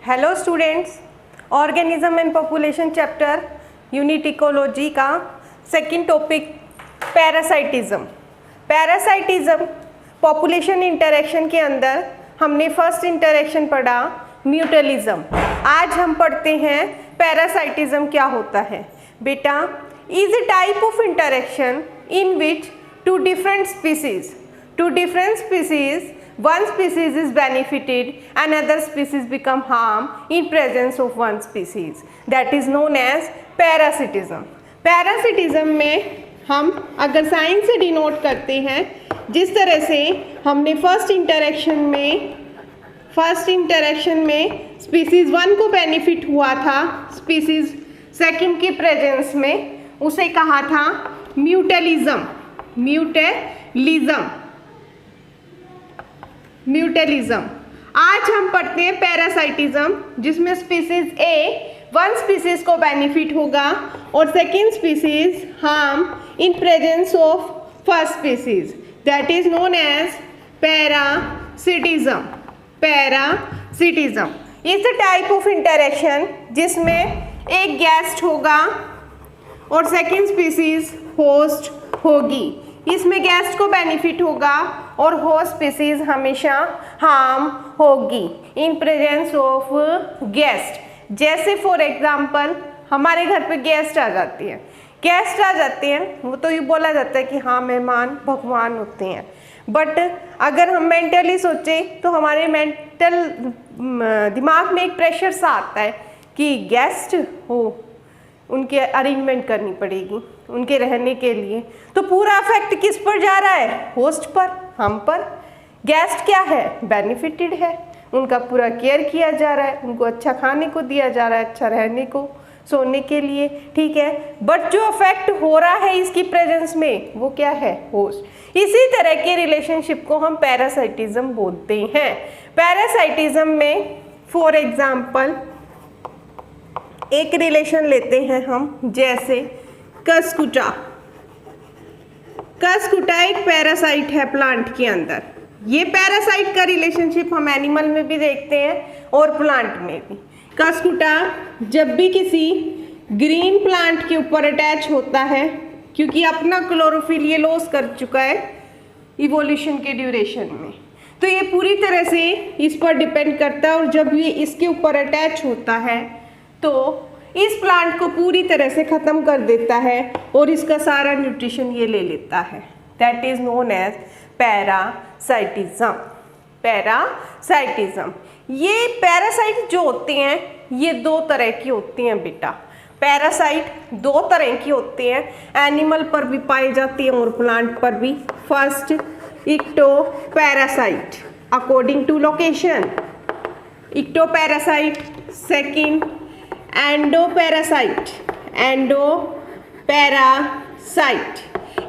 Hello students, organism and population chapter unit ecology का second topic parasitism. Parasitism population interaction के अंदर हमने first interaction पढ़ा mutualism. आज हम पढ़ते हैं पैरासाइटिज्म क्या होता है। बेटा, is a type of interaction in which two different species one species is benefited and other species become harmed in presence of one species, that is known as parasitism। Parasitism में हम अगर sign से denote करते हैं, जिस तरह से हमने फर्स्ट इंटरेक्शन में स्पीसीज 1 को बेनिफिट हुआ था स्पीसीज 2 के प्रेजेंस में, उसे कहा था म्यूटलिज्म। आज हम पढ़ते हैं पैरासाइटिज्म, जिसमें स्पीसीज ए 1 स्पीसीज को बेनिफिट होगा और second species harm in presence of first species, that is known as parasitism. Parasitism is the type of interaction जिसमें एक गेस्ट होगा और सेकेंड स्पीसीज होस्ट होगी। इसमें गेस्ट को बेनिफिट होगा और होस्ट स्पीसीज हमेशा हार्म होगी इन प्रेजेंस ऑफ गेस्ट। जैसे फॉर एग्जांपल हमारे घर पे गेस्ट आ जाते हैं, वो तो ये बोला जाता है कि हाँ, मेहमान भगवान होते हैं। बट अगर हम मेंटली सोचें तो हमारे मेंटल दिमाग में एक प्रेशर सा आता है कि गेस्ट हो, उनके अरेंजमेंट करनी पड़ेगी उनके रहने के लिए। तो पूरा इफेक्ट किस पर जा रहा है? होस्ट पर, हम पर। गेस्ट क्या है? बेनिफिटेड है, उनका पूरा केयर किया जा रहा है, उनको अच्छा खाने को दिया जा रहा है, अच्छा रहने को, सोने के लिए, ठीक है। बट जो इफेक्ट हो रहा है इसकी प्रेजेंस में, वो क्या है? होस्ट। इसी तरह के रिलेशनशिप को हम पैरासाइटिज्म बोलते हैं। पैरासाइटिज्म में फॉर एग्जाम्पल एक रिलेशन लेते हैं हम, जैसे कसकुटा एक पैरासाइट है प्लांट के अंदर। ये पैरासाइट का रिलेशनशिप हम एनिमल में भी देखते हैं और प्लांट में भी। कसकुटा जब भी किसी ग्रीन प्लांट के ऊपर अटैच होता है, क्योंकि अपना क्लोरोफिल ये लॉस कर चुका है इवोल्यूशन के ड्यूरेशन में, तो ये पूरी तरह से इस पर डिपेंड करता है। और जब ये इसके ऊपर अटैच होता है तो इस प्लांट को पूरी तरह से ख़त्म कर देता है और इसका सारा न्यूट्रिशन ये ले लेता है। That is known as parasitism. ये पैरासाइट जो होते हैं ये 2 तरह की होती हैं बेटा। पैरासाइट 2 तरह की होते हैं, एनिमल पर भी पाई जाती हैं और प्लांट पर भी। First, ectoparasite according to location, ectoparasite. Second, endoparasite.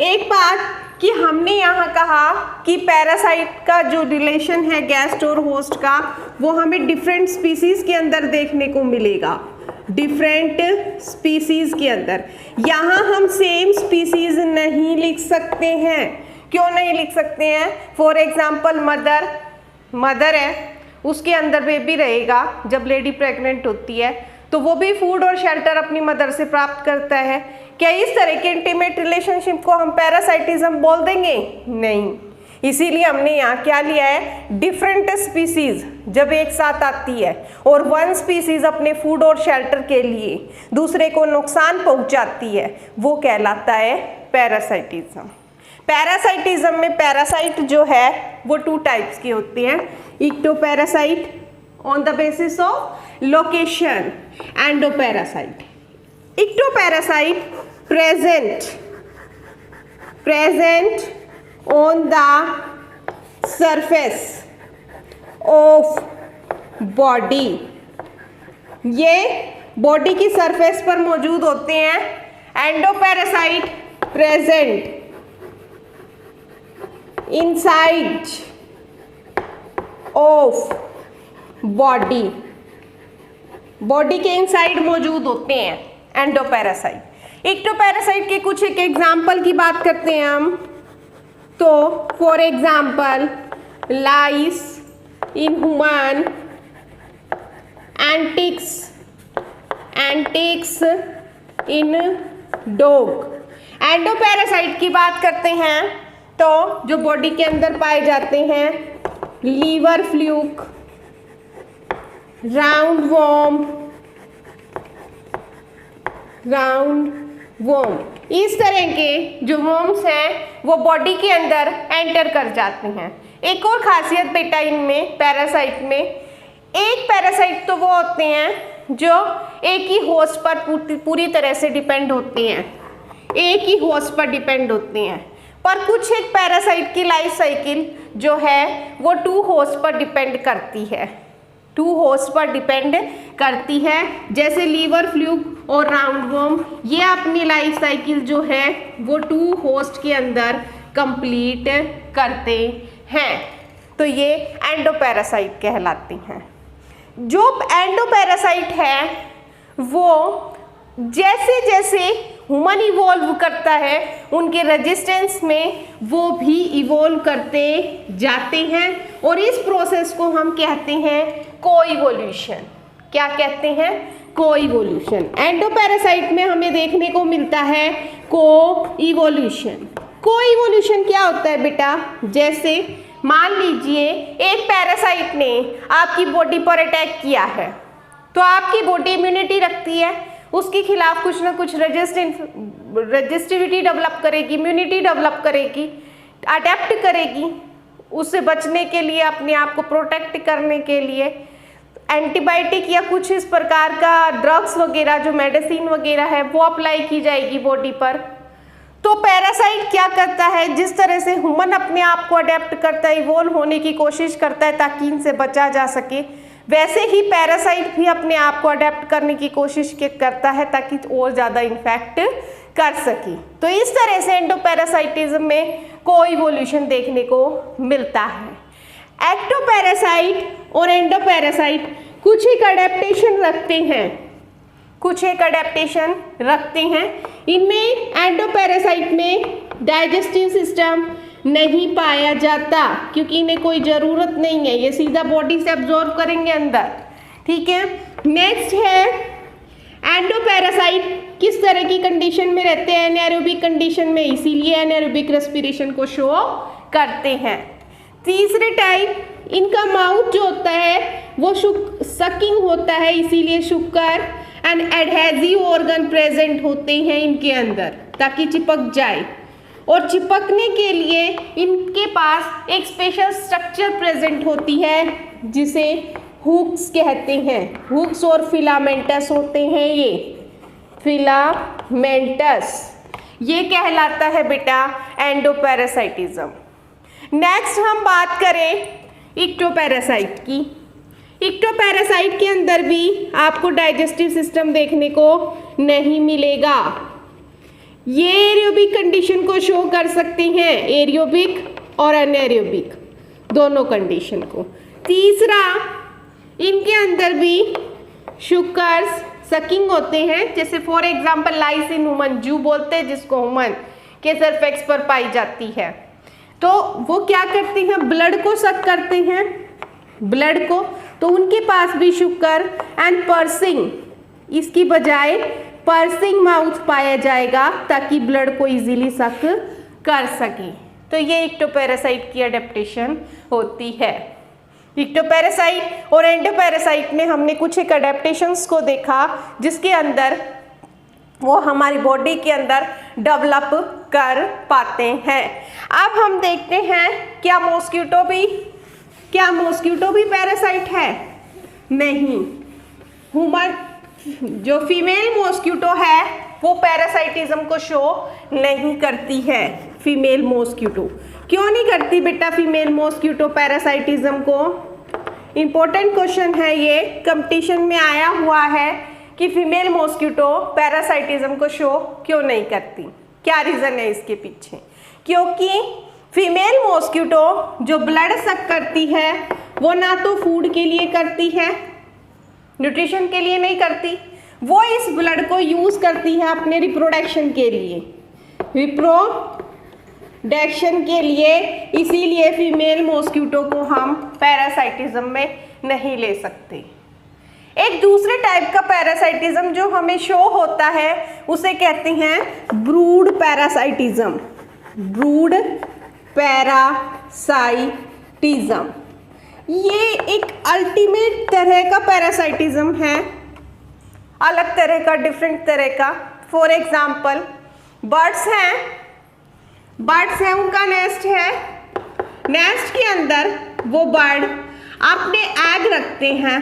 एक बात कि हमने यहाँ कहा कि पैरासाइट का जो रिलेशन है गेस्ट और होस्ट का, वो हमें डिफरेंट स्पीसीज के अंदर देखने को मिलेगा। डिफरेंट स्पीसीज के अंदर यहाँ हम सेम स्पीसीज नहीं लिख सकते हैं। क्यों नहीं लिख सकते हैं? फॉर एग्जाम्पल मदर है, उसके अंदर बेबी रहेगा। जब लेडी प्रेग्नेंट होती है तो वो भी फूड और शेल्टर अपनी मदर से प्राप्त करता है। क्या इस तरह के इंटीमेट रिलेशनशिप को हम पैरासाइटिज्म बोल देंगे? नहीं। इसीलिए हमने यहाँ क्या लिया है? डिफरेंट स्पीसीज जब एक साथ आती है और 1 स्पीसीज अपने फूड और शेल्टर के लिए दूसरे को नुकसान पहुँचाती है, वो कहलाता है पैरासाइटिज्म। पैरासाइटिज्म में पैरासाइट जो है वो 2 टाइप्स की होती हैं। इक्टोपैरासाइट on the basis of location, endoparacyte। Ectoparacyte present on the surface of body। ये बॉडी की सरफेस पर मौजूद होते हैं। Endoparasite present inside of body के इनसाइड मौजूद होते हैं एंडोपैरासाइट। इक्टोपैरासाइट के कुछ एक एग्जाम्पल की बात करते हैं हम, तो for example lice in human and ticks in dog. Endoparasite की बात करते हैं तो जो बॉडी के अंदर पाए जाते हैं लीवर फ्लूक, राउंड वॉर्म, इस तरह के जो वॉर्म्स हैं वो बॉडी के अंदर एंटर कर जाते हैं। एक और खासियत बेटा इनमें पैरासाइट में, एक पैरासाइट तो वो होते हैं जो एक ही होस्ट पर पूरी तरह से डिपेंड होते हैं, एक ही होस्ट पर डिपेंड होते हैं, पर कुछ एक पैरासाइट की लाइफ साइकिल जो है वो 2 होस्ट पर डिपेंड करती है, 2 होस्ट पर डिपेंड करती है। जैसे लीवर फ्लूक और राउंड वॉर्म, ये अपनी लाइफ साइकिल जो है वो 2 होस्ट के अंदर कंप्लीट करते हैं, तो ये एंडोपैरासाइट कहलाती हैं। जो एंडोपैरासाइट है वो जैसे जैसे ह्यूमन इवॉल्व करता है उनके रेजिस्टेंस में वो भी इवॉल्व करते जाते हैं, और इस प्रोसेस को हम कहते हैं कोइवोल्यूशन। क्या कहते हैं? कोइवोल्यूशन। एंडोपैरासाइट में हमें देखने को मिलता है कोइवोल्यूशन। कोइवोल्यूशन क्या होता है बेटा? जैसे मान लीजिए एक पैरासाइट ने आपकी बॉडी पर अटैक किया है, तो आपकी बॉडी इम्यूनिटी रखती है, उसके खिलाफ कुछ ना कुछ रेजिस्टिविटी डेवलप करेगी, इम्यूनिटी डेवलप करेगी, अडेप्ट करेगी, उससे बचने के लिए, अपने आप को प्रोटेक्ट करने के लिए एंटीबायोटिक या कुछ इस प्रकार का ड्रग्स वगैरह जो मेडिसिन वगैरह है वो अप्लाई की जाएगी बॉडी पर। तो पैरासाइट क्या करता है, जिस तरह से ह्यूमन अपने आप को अडेप्ट करता है, इवॉल्व होने की कोशिश करता है ताकि इनसे बचा जा सके, वैसे ही पैरासाइट भी अपने आप को अडेप्ट करने की कोशिश करता है ताकि और ज़्यादा इन्फेक्ट कर सके। तो इस तरह से एंडोपैरासाइटिज्म में कोइवोल्यूशन देखने को मिलता है। एक्टोपैरासाइट और एंडोपैरासाइट कुछ एक अडेप्टेशन रखते हैं, इनमें एंडोपैरासाइट में डाइजेस्टिव सिस्टम नहीं पाया जाता क्योंकि इन्हें कोई ज़रूरत नहीं है, ये सीधा बॉडी से एब्जॉर्ब करेंगे अंदर। ठीक है, नेक्स्ट है एंडोपैरासाइट किस तरह की कंडीशन में रहते हैं? एनाएरोबिक कंडीशन में, इसीलिए एनाएरोबिक रेस्पिरेशन को शो करते हैं। तीसरे टाइप, इनका माउथ जो होता है वो सकिंग होता है, इसीलिए शुक्र एंड एडहेसिव ऑर्गन प्रेजेंट होते हैं इनके अंदर ताकि चिपक जाए, और चिपकने के लिए इनके पास एक स्पेशल स्ट्रक्चर प्रेजेंट होती है जिसे हुक्स कहते हैं। हुक्स और फिलामेंटस होते हैं, ये फिलामेंटस, ये कहलाता है बेटा एंडोपैरासाइटिज्म। नेक्स्ट हम बात करें इक्टोपैरासाइट की। इक्टोपैरासाइट के अंदर भी आपको डाइजेस्टिव सिस्टम देखने को नहीं मिलेगा, ये एरियोबिक कंडीशन को शो कर सकते हैं, एरियोबिक और अनएरियोबिक दोनों कंडीशन को। तीसरा, इनके अंदर भी शुगर्स सकिंग होते हैं, जैसे for example lice in human, जू बोलते हैं जिसको ह्यूमन के सरफेक्स पर पाई जाती है। तो वो क्या करती हैं? ब्लड को सक करते हैं, ब्लड को, तो उनके पास भी शुगर एंड पर्सिंग, इसकी बजाय पर्सिंग माउथ पाया जाएगा ताकि ब्लड को इजीली सक कर सके। तो ये इक्टोपैरासाइट की अडेप्टेशन होती है। इक्टोपैरासाइट और एंडोपैरासाइट में हमने कुछ एक अडेप्टेशंस को देखा जिसके अंदर वो हमारी बॉडी के अंदर डेवलप कर पाते हैं। अब हम देखते हैं क्या मॉस्किटो भी पैरासाइट है? नहीं, ह्यूमन जो फीमेल मॉस्किटो है वो पैरासाइटिज्म को शो नहीं करती है। फीमेल मॉस्किटो क्यों नहीं करती बेटा फीमेल मॉस्किटो पैरासाइटिज्म को? इम्पोर्टेंट क्वेश्चन है ये, कंपटीशन में आया हुआ है कि फीमेल मॉस्किटो पैरासाइटिज्म को शो क्यों नहीं करती। क्या रीज़न है इसके पीछे? क्योंकि फीमेल मॉस्किटो जो ब्लड सक करती है वो ना तो फूड के लिए करती है, न्यूट्रिशन के लिए नहीं करती, वो इस ब्लड को यूज़ करती है अपने रिप्रोडक्शन के लिए, इसीलिए फीमेल मॉस्किटो को हम पैरासाइटिज्म में नहीं ले सकते। एक दूसरे टाइप का पैरासाइटिज्म जो हमें शो होता है उसे कहते हैं ब्रूड पैरासाइटिज्म। ब्रूड पैरासाइटिज्म ये एक अल्टीमेट तरह का पैरासाइटिज्म है, अलग तरह का, डिफरेंट तरह का। फॉर एग्जाम्पल बर्ड्स हैं, उनका नेस्ट है, नेस्ट के अंदर वो बर्ड अपने एग रखते हैं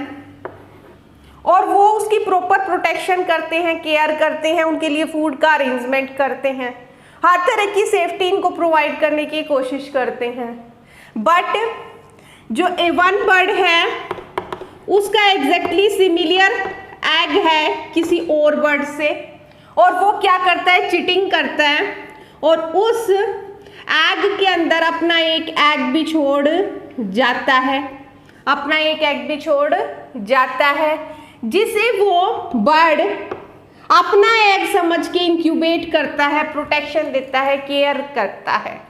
और वो उसकी प्रॉपर प्रोटेक्शन करते हैं, केयर करते हैं, उनके लिए फूड का अरेंजमेंट करते हैं, हर तरह की सेफ्टी इनको प्रोवाइड करने की कोशिश करते हैं। बट जो वन बर्ड है उसका एग्जैक्टली सिमिलर एग है किसी और बर्ड से, और वो क्या करता है, चीटिंग करता है और उस एग के अंदर अपना एक एग भी छोड़ जाता है, जिसे वो बर्ड अपना एग समझ के इंक्यूबेट करता है, प्रोटेक्शन देता है, केयर करता है।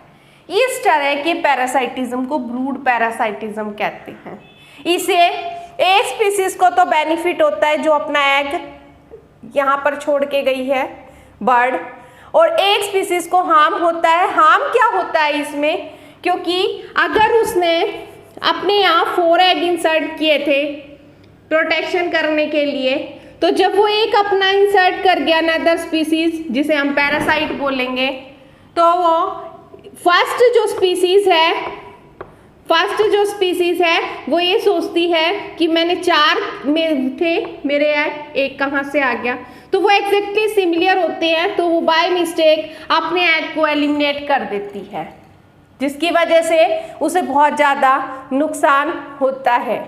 इस तरह के पैरासाइटिज्म को ब्रूड पैरासाइटिज्म कहते हैं। इसे एक स्पीसीज को तो बेनिफिट होता है जो अपना एग यहाँ पर छोड़ के गई है बर्ड, और एक स्पीसीज को हार्म होता है। हार्म क्या होता है इसमें, क्योंकि अगर उसने अपने यहाँ 4 एग इंसर्ट किए थे प्रोटेक्शन करने के लिए, तो जब वो एक अपना इंसर्ट कर गया अनदर स्पीसीज जिसे हम पैरासाइट बोलेंगे, तो वो फर्स्ट जो स्पीसीज है वो ये सोचती है कि मैंने 4 में थे मेरे एग, एक कहाँ से आ गया, तो वो एग्जैक्टली सिमिलर होते हैं, तो वो बाय मिस्टेक अपने एग को एलिमिनेट कर देती है, जिसकी वजह से उसे बहुत ज़्यादा नुकसान होता है।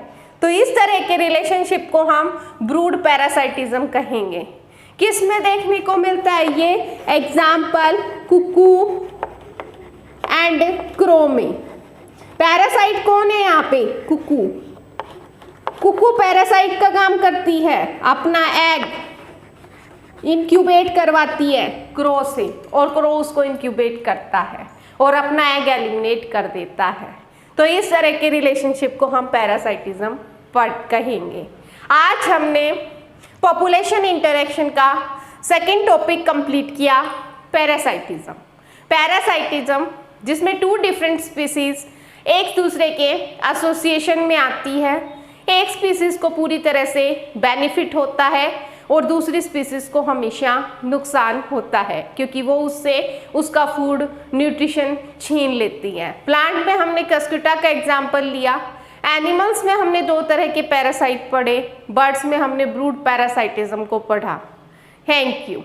तो इस तरह के रिलेशनशिप को हम ब्रूड पैरासाइटिज्म कहेंगे। किस में देखने को मिलता है ये, एग्जाम्पल कुकू एंड क्रो में। पैरासाइट कौन है यहाँ पे, कुकू पैरासाइट का काम करती है, अपना एग इंक्यूबेट करवाती है क्रो से, और क्रो उसको इंक्यूबेट करता है और अपना एग एलिमिनेट कर देता है। तो इस तरह के रिलेशनशिप को हम पैरासाइटिज्म कहेंगे। आज हमने पॉपुलेशन इंटरेक्शन का सेकेंड टॉपिक कंप्लीट किया, पैरासाइटिज्म जिसमें 2 डिफरेंट स्पीसीज एक दूसरे के एसोसिएशन में आती है। एक स्पीसीज को पूरी तरह से बेनिफिट होता है और दूसरी स्पीसीज को हमेशा नुकसान होता है, क्योंकि वो उससे उसका फूड न्यूट्रिशन छीन लेती है। प्लांट में हमने कस्कुटा का एग्जाम्पल लिया, एनिमल्स में हमने 2 तरह के पैरासाइट पढ़े, बर्ड्स में हमने ब्रूड पैरासाइटिज्म को पढ़ा। Thank you.